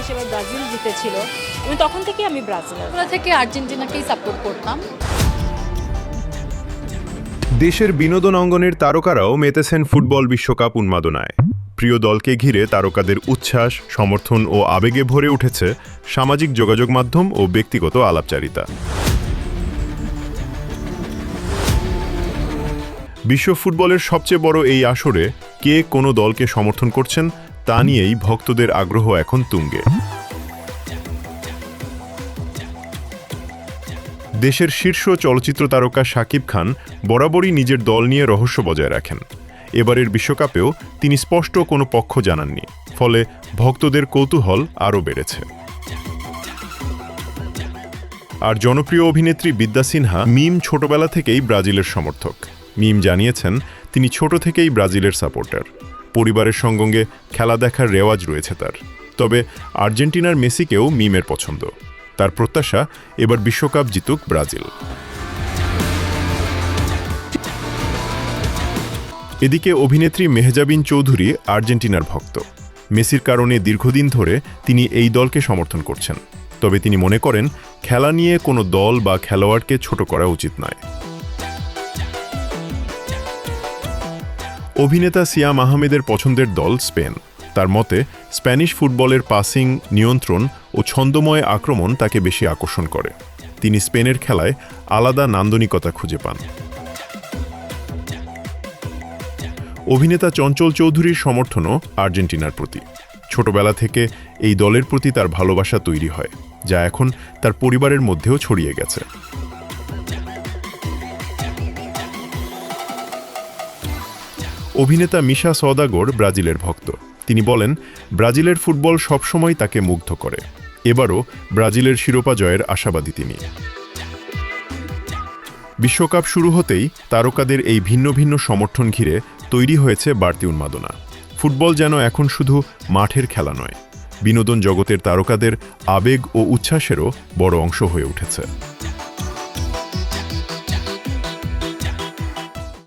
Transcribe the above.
সেবার ব্রাজিল জিতেছিল এবং তখন থেকেই আমি ব্রাজিলের ছোটবেলা থেকে আর্জেন্টিনাকেই সাপোর্ট করতাম। দেশের বিনোদন অঙ্গনের তারকারাও মেতেছেন ফুটবল বিশ্বকাপ উন্মাদনায়। প্রিয় দলকে ঘিরে তারকাদের উচ্ছ্বাস, সমর্থন ও আবেগে ভরে উঠেছে সামাজিক যোগাযোগ মাধ্যম ও ব্যক্তিগত আলাপচারিতা। বিশ্ব ফুটবলের সবচেয়ে বড় এই আসরে কে কোনো দলকে সমর্থন করছেন তা নিয়েই ভক্তদের আগ্রহ এখন তুঙ্গে। দেশের শীর্ষ চলচ্চিত্র তারকা শাকিব খান বরাবরই নিজের দল নিয়ে রহস্য বজায় রাখেন। এবারের বিশ্বকাপেও তিনি স্পষ্ট কোনো পক্ষ জানাননি, ফলে ভক্তদের কৌতূহল আরও বেড়েছে। আর জনপ্রিয় অভিনেত্রী বিদ্যা সিনহা মিম ছোটবেলা থেকেই ব্রাজিলের সমর্থক। মিম জানিয়েছেন তিনি ছোট থেকেই ব্রাজিলের সাপোর্টার। পরিবারের সঙ্গে খেলা দেখার রেওয়াজ রয়েছে তার। তবে আর্জেন্টিনার মেসিকেও মিমের পছন্দ। তার প্রত্যাশা এবার বিশ্বকাপ জিতুক ব্রাজিল। এদিকে অভিনেত্রী মেহজাবিন চৌধুরী আর্জেন্টিনার ভক্ত। মেসির কারণে দীর্ঘদিন ধরে তিনি এই দলকে সমর্থন করছেন। তবে তিনি মনে করেন খেলা নিয়ে কোনো দল বা খেলোয়াড়কে ছোট করা উচিত নয়। অভিনেতা সিয়াম আহমেদের পছন্দের দল স্পেন। তার মতে স্প্যানিশ ফুটবলের পাসিং, নিয়ন্ত্রণ ও ছন্দময় আক্রমণ তাকে বেশি আকর্ষণ করে। তিনি স্পেনের খেলায় আলাদা নান্দনিকতা খুঁজে পান। অভিনেতা চঞ্চল চৌধুরীর সমর্থনও আর্জেন্টিনার প্রতি। ছোটবেলা থেকে এই দলের প্রতি তার ভালোবাসা তৈরি হয়, যা এখন তার পরিবারের মধ্যেও ছড়িয়ে গেছে। অভিনেতা মিশা সওদাগর ব্রাজিলের ভক্ত। তিনি বলেন, ব্রাজিলের ফুটবল সবসময় তাকে মুগ্ধ করে। এবারও ব্রাজিলের শিরোপা জয়ের আশাবাদী তিনি। বিশ্বকাপ শুরু হতেই তারকাদের এই ভিন্ন ভিন্ন সমর্থন ঘিরে তৈরি হয়েছে বাড়তি উন্মাদনা। ফুটবল যেন এখন শুধু মাঠের খেলা নয়, বিনোদন জগতের তারকাদের আবেগ ও উচ্ছ্বাসেরও বড় অংশ হয়ে উঠেছে।